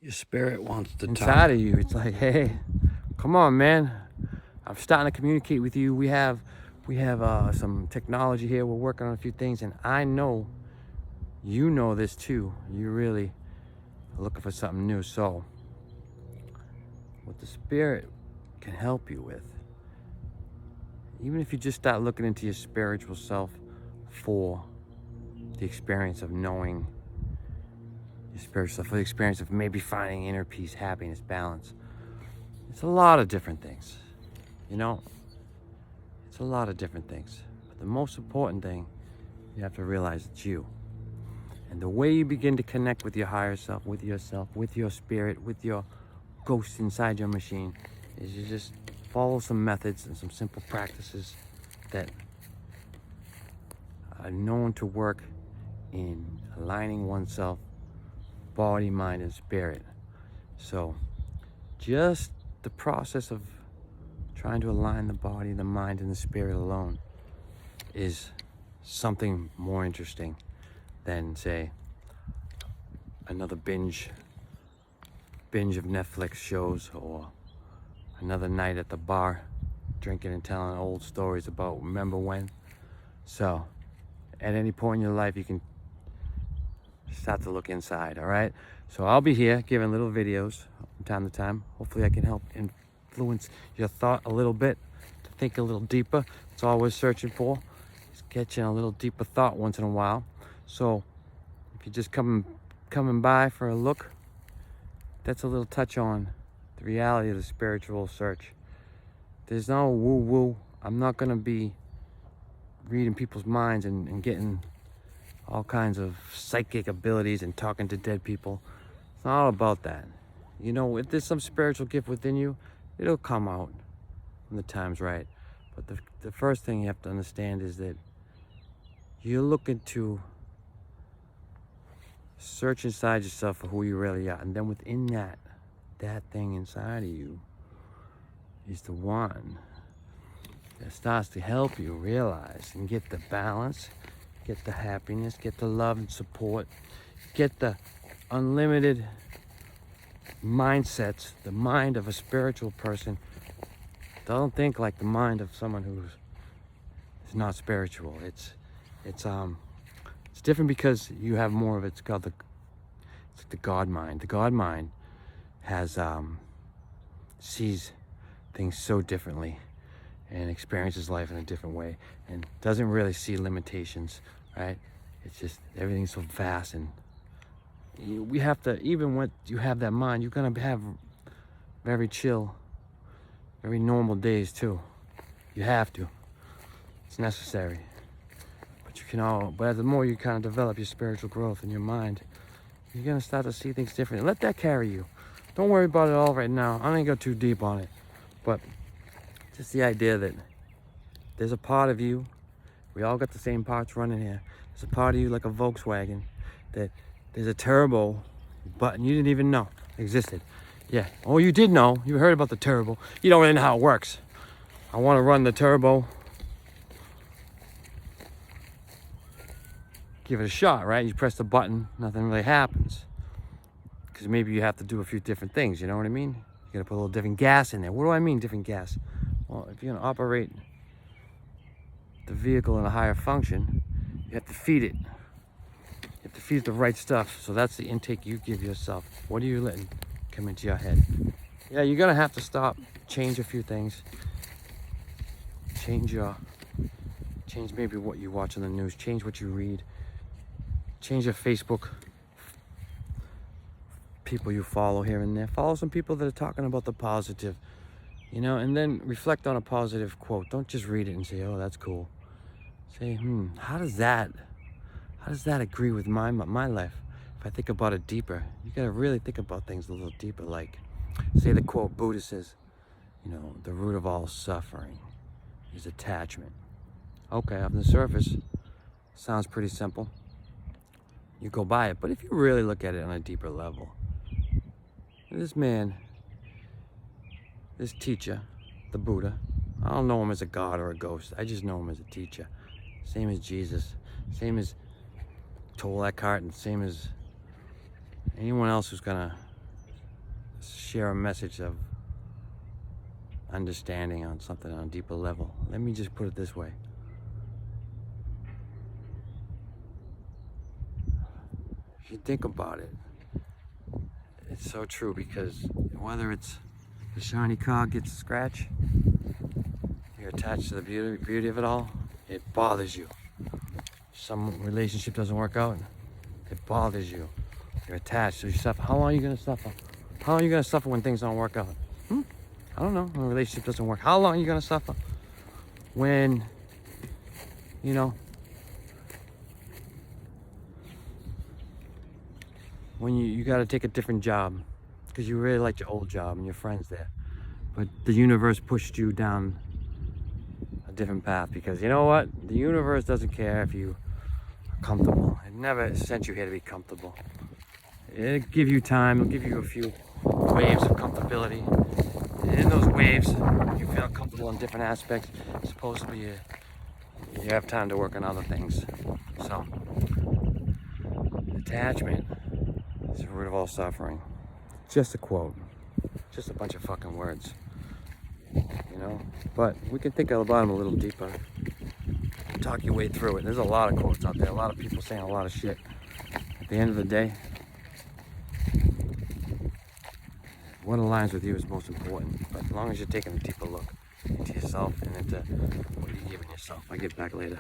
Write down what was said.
Your spirit wants to inside talk. of you. It's like, hey, come on, man. I'm starting to communicate with you. We have some technology here. We're working on a few things, and I know you know this too. You really are looking for something new. So, what the spirit can help you with, even if you just start looking into your spiritual self for the experience of knowing your spiritual self, for the experience of maybe finding inner peace, happiness, balance. It's a lot of different things, you know? It's a lot of different things. But the most important thing, you have to realize it's you. And the way you begin to connect with your higher self, with yourself, with your spirit, with your ghost inside your machine, is you just follow some methods and some simple practices that are known to work in aligning oneself, body, mind, and spirit. So just the process of trying to align the body, the mind, and the spirit alone is something more interesting than, say, another binge of Netflix shows, or another night at the bar drinking and telling old stories about remember when. So at any point in your life, you can start to look inside. All right, so I'll be here giving little videos from time to time. Hopefully I can help influence your thought a little bit, to think a little deeper. It's all we're searching for, is catching a little deeper thought once in a while. So if you're just coming by for a look, that's a little touch on the reality of the spiritual search. There's no woo-woo. I'm not gonna be reading people's minds and getting all kinds of psychic abilities and talking to dead people. It's not all about that. You know, if there's some spiritual gift within you, it'll come out when the time's right. But the first thing you have to understand is that you're looking to search inside yourself for who you really are. And then within that thing inside of you is the one that starts to help you realize and get the balance, get the happiness, get the love and support, get the unlimited mindsets. The mind of a spiritual person don't think like the mind of someone who's is not spiritual. It's different because you have more of it's called it's like the God mind. The God mind has sees things so differently and experiences life in a different way and doesn't really see limitations, right? It's just everything's so vast, and we have to, even when you have that mind, you're gonna have very chill, very normal days too. You have to. It's necessary. But you can but the more you kind of develop your spiritual growth in your mind, you're gonna start to see things differently. Let that carry you. Don't worry about it all right now. I don't go too deep on it, but just the idea that there's a part of you, we all got the same parts running here. There's a part of you like a Volkswagen that there's a turbo button you didn't even know existed. Yeah, oh, you did know. You heard about the turbo. You don't really know how it works. I want to run the turbo. Give it a shot, right? You press the button, nothing really happens. Because maybe you have to do a few different things, you know what I mean? You gotta put a little different gas in there. What do I mean, different gas? Well, if you're gonna operate the vehicle in a higher function, you have to feed it. You have to feed it the right stuff. So that's the intake you give yourself. What are you letting come into your head? Yeah, you're gonna have to stop, change a few things. Change maybe what you watch on the news, change what you read, change your Facebook, people you follow here and there. Follow some people that are talking about the positive, you know, and then reflect on a positive quote. Don't just read it and say, oh, that's cool. Say, how does that agree with my life? If I think about it deeper, you gotta really think about things a little deeper. Like, say the quote Buddha says, you know, the root of all suffering is attachment. Okay, on the surface, sounds pretty simple. You go by it, but if you really look at it on a deeper level, this man, this teacher, the Buddha, I don't know him as a god or a ghost. I just know him as a teacher. Same as Jesus, same as Toll Eckhart, and same as anyone else who's gonna share a message of understanding on something on a deeper level. Let me just put it this way. If you think about it, it's so true, because whether it's the shiny car gets a scratch, you're attached to the beauty of it all, it bothers you. Some relationship doesn't work out, it bothers you. You're attached, so you suffer. How long are you gonna suffer? How long are you gonna suffer when things don't work out? I don't know, when a relationship doesn't work. How long are you gonna suffer when, you know, when you gotta take a different job because you really like your old job and your friends there, but the universe pushed you down a different path, because you know what? The universe doesn't care if you are comfortable. It never sent you here to be comfortable. It'll give you time, it'll give you a few waves of comfortability. And in those waves, you feel comfortable in different aspects. Supposedly you have time to work on other things. So, attachment is the root of all suffering. Just a quote. Just a bunch of fucking words. You know? But we can think about them a little deeper. Talk your way through it. There's a lot of quotes out there. A lot of people saying a lot of shit. At the end of the day, what aligns with you is most important. But as long as you're taking a deeper look into yourself and into what you're giving yourself. I'll get back later.